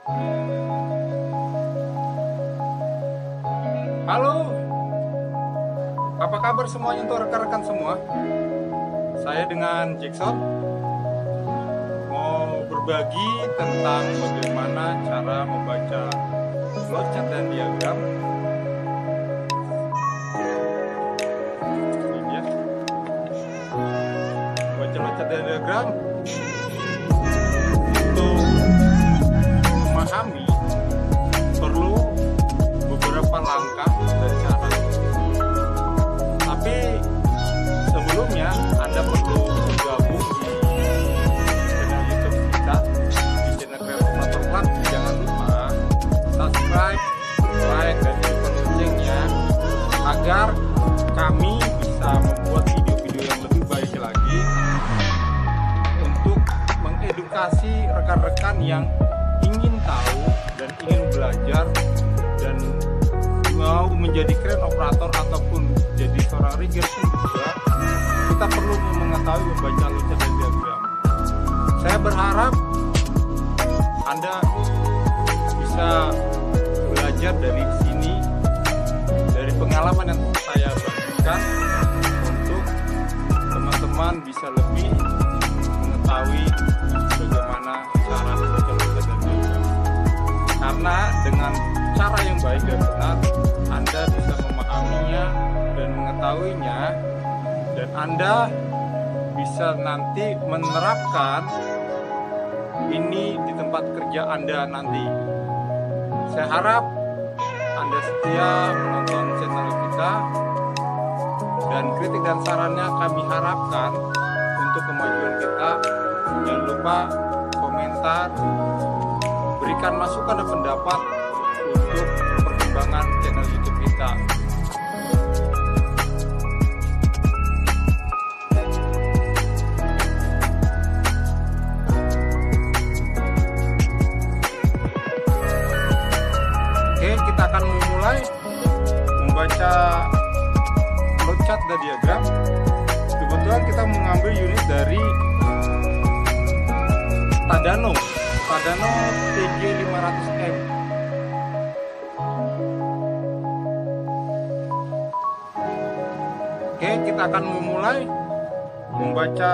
Halo, apa kabar semuanya untuk rekan-rekan semua? Saya dengan Jackson mau berbagi tentang bagaimana cara membaca flowchart dan diagram. Ini ya, baca flowchart dan diagram untuk memahami perlu beberapa langkah dan cara. Tapi sebelumnya Anda perlu bergabung di channel YouTube kita, di channel Creative Operator Club. Jangan lupa subscribe, like, dan tekan loncengnya agar kami bisa membuat video-video yang lebih baik lagi untuk mengedukasi rekan-rekan yang ingin tahu dan ingin belajar dan mau menjadi crane operator ataupun jadi seorang rigger pun juga kita perlu mengetahui membaca flowchart dan diagram. Saya berharap Anda bisa belajar dari sini, dari pengalaman yang saya bagikan, untuk teman-teman bisa lebih mengetahui bagaimana cara membaca flowchart dan diagram. Karena dengan cara yang baik dan benar, Anda bisa memahaminya dan mengetahuinya, dan Anda bisa nanti menerapkan ini di tempat kerja Anda nanti. Saya harap Anda setia menonton channel kita, dan kritik dan sarannya kami harapkan untuk kemajuan kita. Jangan lupa komentar, berikan masukan dan pendapat untuk perkembangan channel YouTube kita. Oke, kita akan memulai membaca flowchart dan diagram. Kebetulan kita mengambil unit dari Tadano TG 500M. Oke, kita akan memulai membaca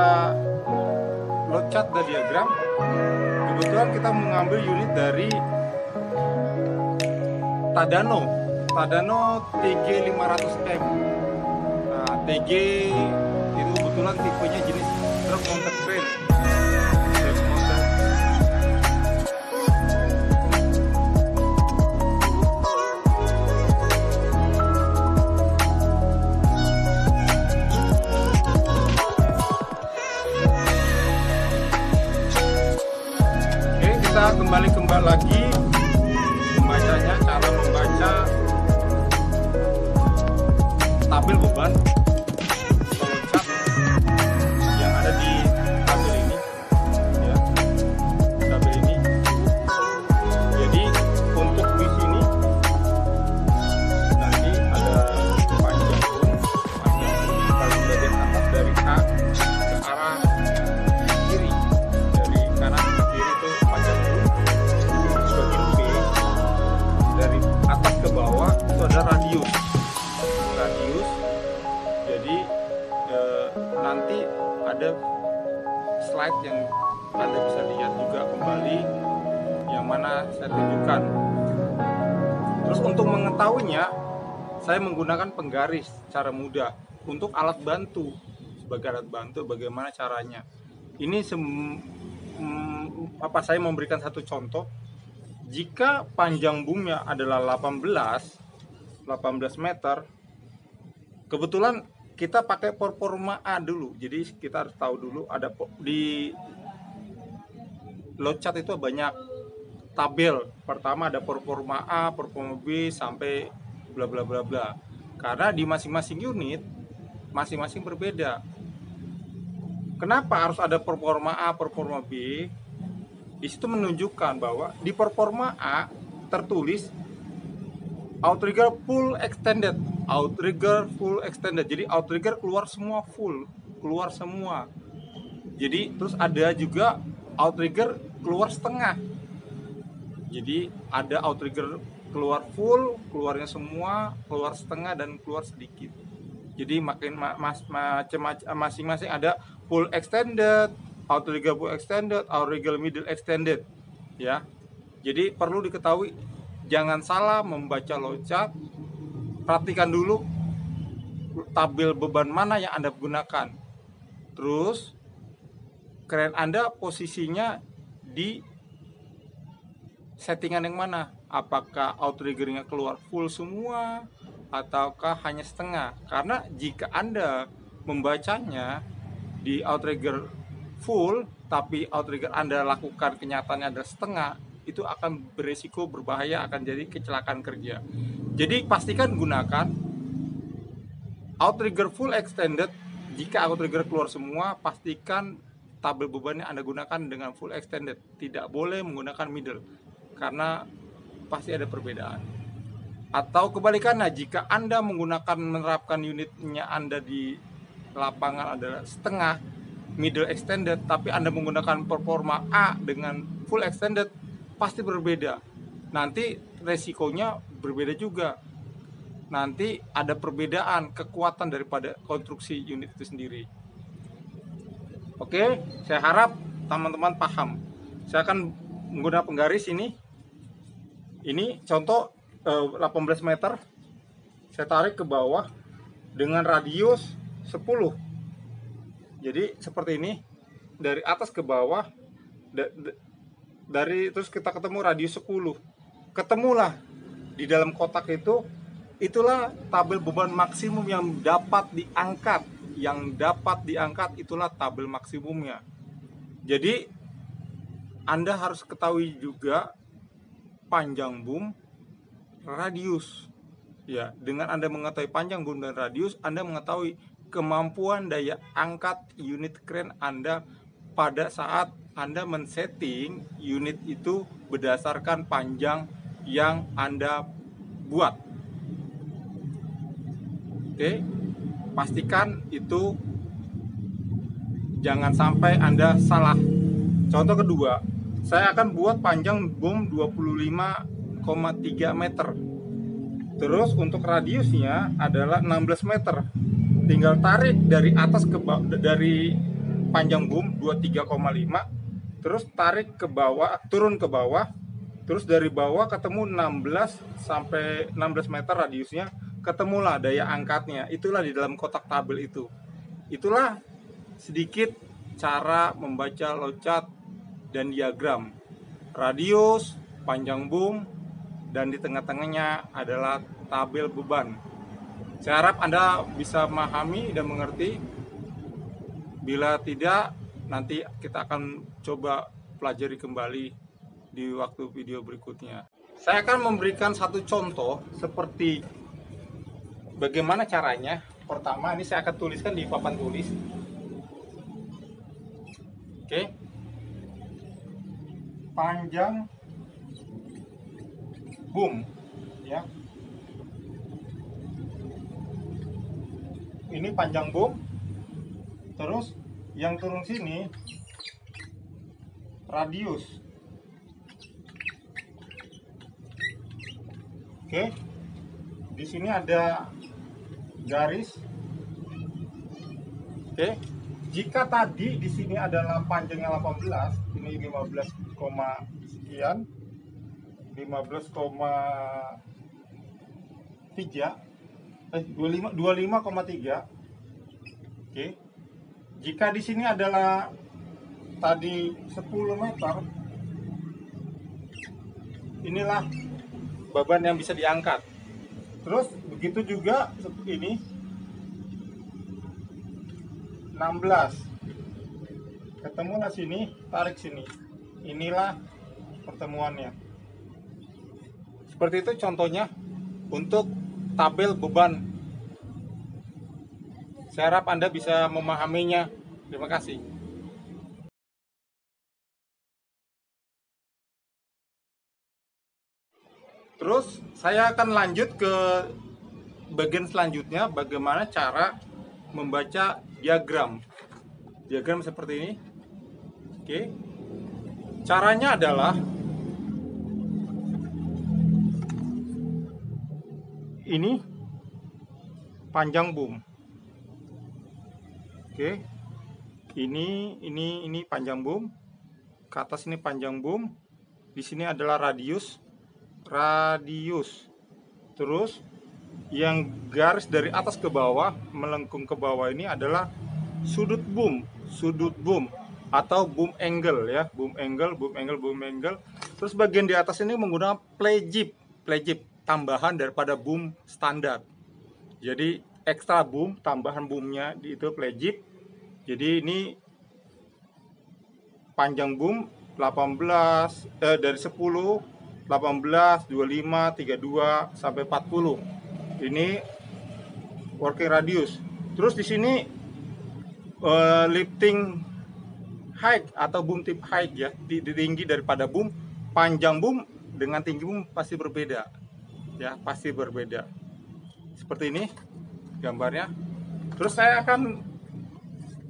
flowchart dan diagram. Kebetulan kita mengambil unit dari Tadano TG 500M. Nah, TG itu kebetulan tipenya jenis truck mounted crane. Kita kembali lagi membacanya, cara membaca tabel beban flowchart yang ada di tabel ini ya, tabel ini. Jadi untuk di sini nanti ada panjang paling bagian atas dari A ke arah kiri, dari kanan ke kiri itu panjang dulu. Bagian B dari atas ke bawah itu ada radius. Jadi nanti ada slide yang Anda bisa lihat juga kembali, yang mana saya tunjukkan. Terus untuk mengetahuinya, saya menggunakan penggaris cara mudah untuk alat bantu. Sebagai alat bantu, bagaimana caranya? Ini saya memberikan satu contoh. Jika panjang boomnya adalah 18 meter, kebetulan kita pakai performa A dulu. Jadi kita harus tahu dulu ada di flowchart itu banyak tabel. Pertama ada performa A, performa B, sampai bla bla bla bla. Karena di masing-masing unit masing-masing berbeda. Kenapa harus ada performa A, performa B? Di situ menunjukkan bahwa di performa A tertulis outrigger full extended, jadi outrigger keluar semua full, keluar semua. Jadi terus ada juga outrigger keluar setengah. Jadi ada outrigger keluar full, keluarnya semua, keluar setengah, dan keluar sedikit. Jadi makin macam-macam, masing-masing ada full extended, outrigger full extended, outrigger middle extended, ya. Jadi perlu diketahui, jangan salah membaca loncat. Perhatikan dulu tabel beban mana yang Anda gunakan. Terus kren Anda posisinya di settingan yang mana? Apakah outriggernya keluar full semua ataukah hanya setengah? Karena jika Anda membacanya di outrigger full tapi outrigger Anda lakukan kenyataannya adalah setengah, itu akan beresiko berbahaya, akan jadi kecelakaan kerja. Jadi pastikan gunakan outrigger full extended. Jika outrigger keluar semua, pastikan tabel bebannya Anda gunakan dengan full extended. Tidak boleh menggunakan middle, karena pasti ada perbedaan. Atau kebalikannya, jika Anda menerapkan unitnya Anda di lapangan adalah setengah middle extended, tapi Anda menggunakan performa A dengan full extended, pasti berbeda. Nanti resikonya berbeda juga. Nanti ada perbedaan kekuatan daripada konstruksi unit itu sendiri. Oke, saya harap teman-teman paham. Saya akan menggunakan penggaris ini. Ini contoh 18 meter. Saya tarik ke bawah dengan radius 10. Jadi seperti ini, dari atas ke bawah, dari terus kita ketemu radius 10. Ketemulah di dalam kotak itu, itulah tabel beban maksimum yang dapat diangkat. Yang dapat diangkat itulah tabel maksimumnya. Jadi Anda harus ketahui juga panjang boom, radius. Ya, dengan Anda mengetahui panjang boom dan radius, Anda mengetahui kemampuan daya angkat unit kren Anda pada saat Anda men-setting unit itu berdasarkan panjang yang Anda buat. Oke, pastikan itu jangan sampai Anda salah. Contoh kedua, saya akan buat panjang boom 25,3 meter. Terus untuk radiusnya adalah 16 meter. Tinggal tarik dari atas ke bawah, dari panjang boom 23,5, terus tarik ke bawah, turun ke bawah, terus dari bawah ketemu 16 sampai 16 meter radiusnya, ketemulah daya angkatnya. Itulah di dalam kotak tabel itu. Itulah sedikit cara membaca loncat dan diagram. Radius, panjang boom, dan di tengah-tengahnya adalah tabel beban. Saya harap Anda bisa memahami dan mengerti. Bila tidak, nanti kita akan coba pelajari kembali di waktu video berikutnya. Saya akan memberikan satu contoh seperti bagaimana caranya. Pertama, ini saya akan tuliskan di papan tulis. Oke. Panjang boom, ya. Ini panjang boom. Terus yang turun sini radius. Oke. Di sini ada garis. Oke. Jika tadi di sini adalah panjangnya 18, ini 15, sekian. 25,3. Oke. Jika di sini adalah tadi 10 meter, inilah beban yang bisa diangkat. Terus begitu juga seperti ini, 16. Ketemulah sini, tarik sini. Inilah pertemuannya. Seperti itu contohnya untuk tabel beban. Saya harap Anda bisa memahaminya. Terima kasih. Terus saya akan lanjut ke bagian selanjutnya, bagaimana cara membaca diagram. Diagram seperti ini. Oke. Caranya adalah ini panjang boom. Oke. Ini panjang boom. Ke atas ini panjang boom. Di sini adalah radius. Terus yang garis dari atas ke bawah melengkung ke bawah ini adalah sudut boom atau boom angle ya, boom angle. Terus bagian di atas ini menggunakan play jib tambahan daripada boom standar. Jadi ekstra boom, tambahan boomnya itu play jib. Jadi ini panjang boom 18 dari 10, 18, 25, 32 sampai 40. Ini working radius. Terus di sini lifting height atau boom tip height ya, tinggi daripada boom. Panjang boom dengan tinggi boom pasti berbeda. Ya, pasti berbeda. Seperti ini gambarnya. Terus saya akan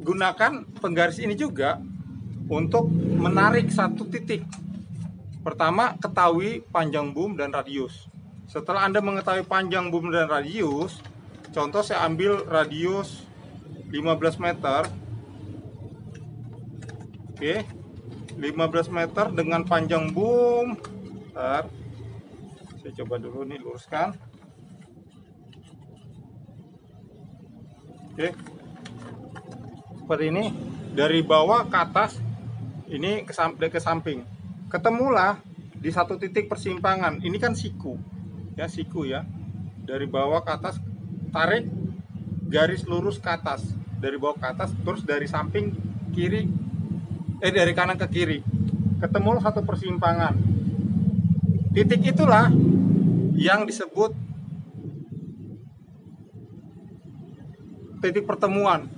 gunakan penggaris ini juga untuk menarik satu titik. Pertama, ketahui panjang boom dan radius. Setelah Anda mengetahui panjang boom dan radius, contoh saya ambil radius 15 meter. Oke. 15 meter dengan panjang boom. Bentar. Saya coba dulu nih luruskan. Oke. Seperti ini, dari bawah ke atas, ini ke samping. Ketemulah di satu titik persimpangan. Ini kan siku ya. Dari bawah ke atas, tarik garis lurus ke atas. Dari bawah ke atas, terus dari samping kiri, dari kanan ke kiri. Ketemulah satu persimpangan. Titik itulah yang disebut titik pertemuan.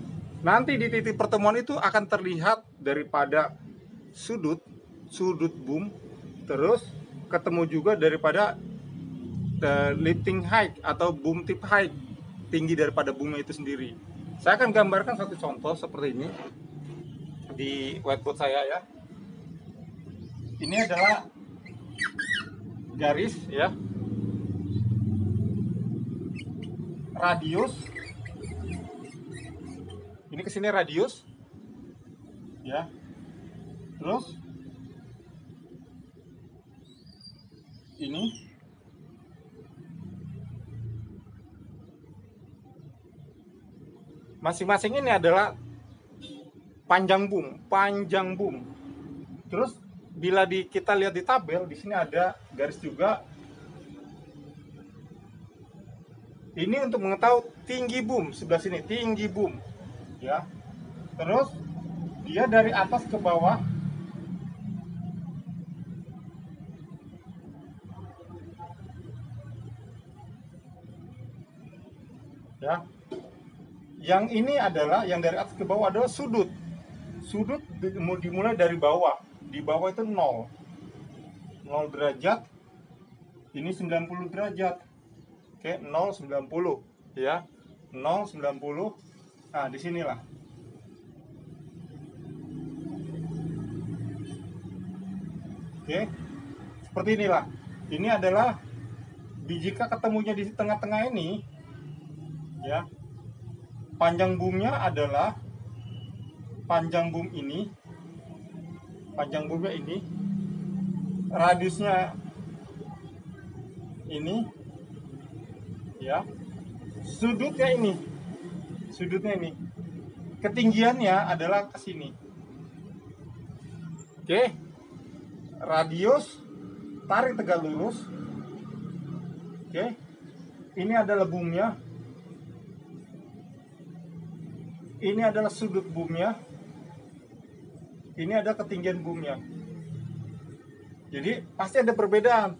Nanti di titik pertemuan itu akan terlihat daripada sudut boom, terus ketemu juga daripada lifting height atau boom tip height, tinggi daripada boomnya itu sendiri. Saya akan gambarkan satu contoh seperti ini di whiteboard saya ya. Ini adalah garis ya, radius. Ini kesini radius, ya. Terus ini masing-masing ini adalah panjang boom. Terus bila kita lihat di tabel, di sini ada garis juga. Ini untuk mengetahui tinggi boom, sebelah sini tinggi boom. Ya, terus dia dari atas ke bawah ya. Yang ini adalah yang dari atas ke bawah adalah sudut dimulai dari bawah. Di bawah itu 0 derajat, ini 90 derajat. Oke, 0 90 ya, 0 90. Nah, disinilah. Oke, seperti inilah. Ini adalah jika ketemunya di tengah-tengah ini, ya, panjang boomnya adalah panjang boom ini, radiusnya ini, ya, sudutnya ini. Ketinggiannya adalah ke sini. Oke. Radius, tarik tegak lurus. Oke. Ini adalah boomnya. Ini adalah sudut boomnya. Ini ada ketinggian boomnya. Jadi pasti ada perbedaan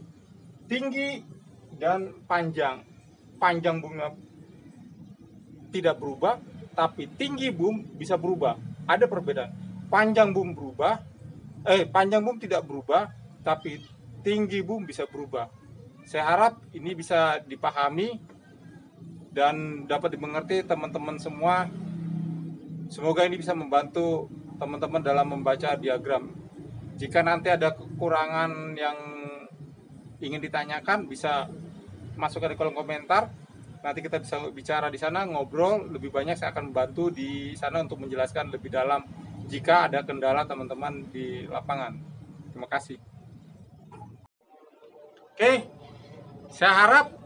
tinggi dan panjang. Panjang boomnya tidak berubah, tapi tinggi boom bisa berubah. Ada perbedaan. Panjang boom tidak berubah, tapi tinggi boom bisa berubah. Saya harap ini bisa dipahami dan dapat dimengerti teman-teman semua. Semoga ini bisa membantu teman-teman dalam membaca diagram. Jika nanti ada kekurangan yang ingin ditanyakan, bisa masukkan di kolom komentar. Nanti kita bisa bicara di sana, ngobrol lebih banyak. Saya akan membantu di sana untuk menjelaskan lebih dalam jika ada kendala teman-teman di lapangan. Terima kasih. Oke, saya harap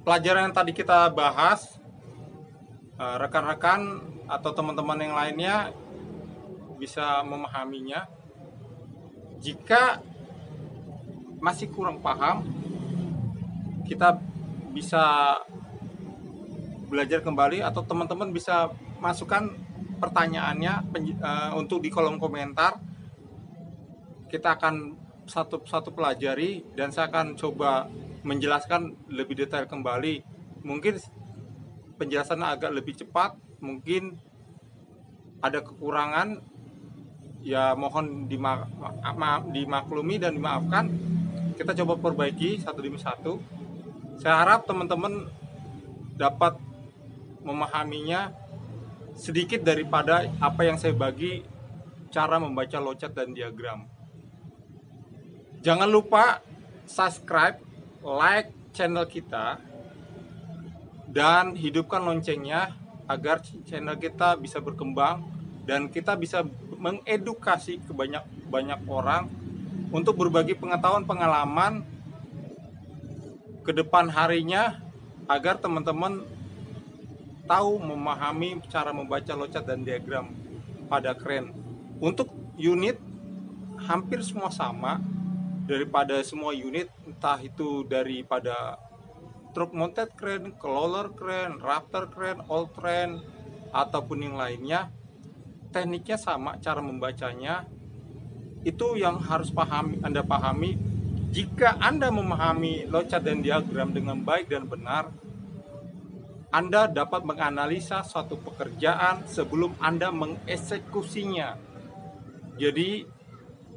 pelajaran yang tadi kita bahas, rekan-rekan atau teman-teman yang lainnya bisa memahaminya. Jika masih kurang paham, kita bisa belajar kembali atau teman-teman bisa masukkan pertanyaannya untuk di kolom komentar. Kita akan satu-satu pelajari dan saya akan coba menjelaskan lebih detail kembali. Mungkin penjelasannya agak lebih cepat, mungkin ada kekurangan, ya mohon dimaklumi dan dimaafkan. Kita coba perbaiki satu demi satu. Saya harap teman-teman dapat memahaminya sedikit daripada apa yang saya bagi cara membaca locat dan diagram. Jangan lupa subscribe, like channel kita, dan hidupkan loncengnya agar channel kita bisa berkembang dan kita bisa mengedukasi ke banyak orang untuk berbagi pengetahuan pengalaman ke depan harinya agar teman-teman tahu memahami cara membaca locat dan diagram pada kren. Untuk unit hampir semua sama, daripada semua unit, entah itu daripada truck mounted crane, crawler crane, rafter crane, all crane, ataupun yang lainnya, tekniknya sama, cara membacanya itu yang harus Anda pahami. Jika Anda memahami locat dan diagram dengan baik dan benar, Anda dapat menganalisa suatu pekerjaan sebelum Anda mengeksekusinya. Jadi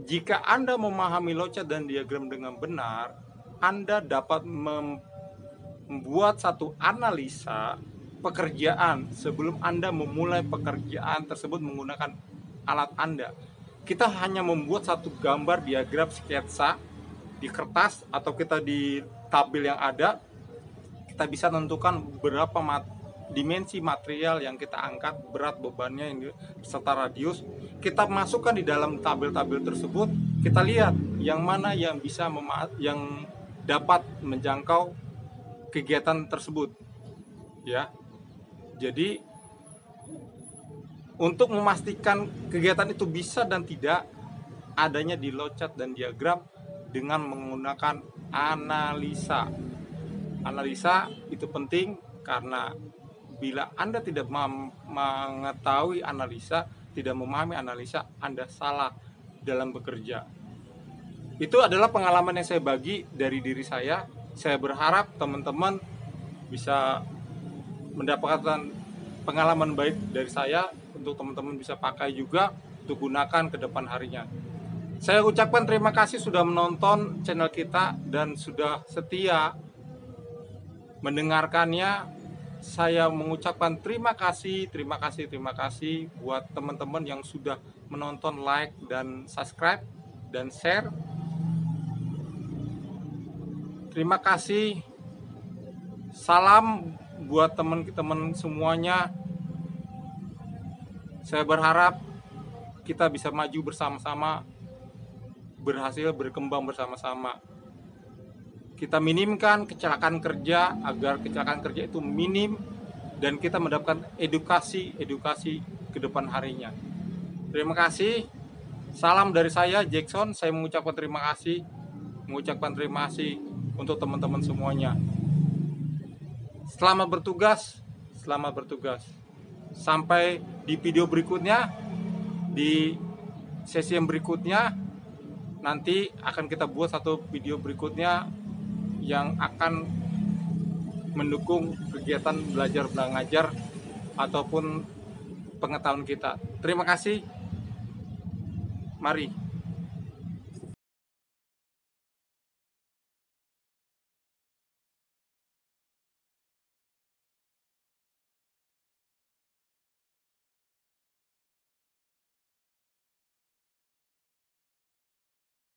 jika Anda memahami locat dan diagram dengan benar, Anda dapat membuat satu analisa pekerjaan sebelum Anda memulai pekerjaan tersebut menggunakan alat Anda. Kita hanya membuat satu gambar diagram sketsa di kertas atau kita di tabel yang ada, kita bisa tentukan berapa dimensi material yang kita angkat, berat bebannya serta radius. Kita masukkan di dalam tabel-tabel tersebut, kita lihat yang mana yang bisa yang dapat menjangkau kegiatan tersebut, ya. Jadi untuk memastikan kegiatan itu bisa dan tidak, adanya di locat dan diagram dengan menggunakan analisa. Analisa itu penting karena bila Anda tidak mengetahui analisa, tidak memahami analisa, Anda salah dalam bekerja. Itu adalah pengalaman yang saya bagi dari diri saya. Saya berharap teman-teman bisa mendapatkan pengalaman baik dari saya untuk teman-teman bisa pakai juga untuk gunakan ke depan harinya. Saya ucapkan terima kasih sudah menonton channel kita dan sudah setia mendengarkannya. Saya mengucapkan terima kasih buat teman-teman yang sudah menonton, like dan subscribe dan share. Terima kasih. Salam buat teman-teman semuanya. Saya berharap kita bisa maju bersama-sama, berhasil berkembang bersama-sama. Kita minimkan kecelakaan kerja agar kecelakaan kerja itu minim dan kita mendapatkan edukasi ke depan harinya. Terima kasih. Salam dari saya, Jackson. Saya mengucapkan terima kasih untuk teman-teman semuanya. Selamat bertugas. Sampai di video berikutnya, di sesi yang berikutnya, nanti akan kita buat satu video berikutnya yang akan mendukung kegiatan belajar mengajar ataupun pengetahuan kita. Terima kasih. Mari.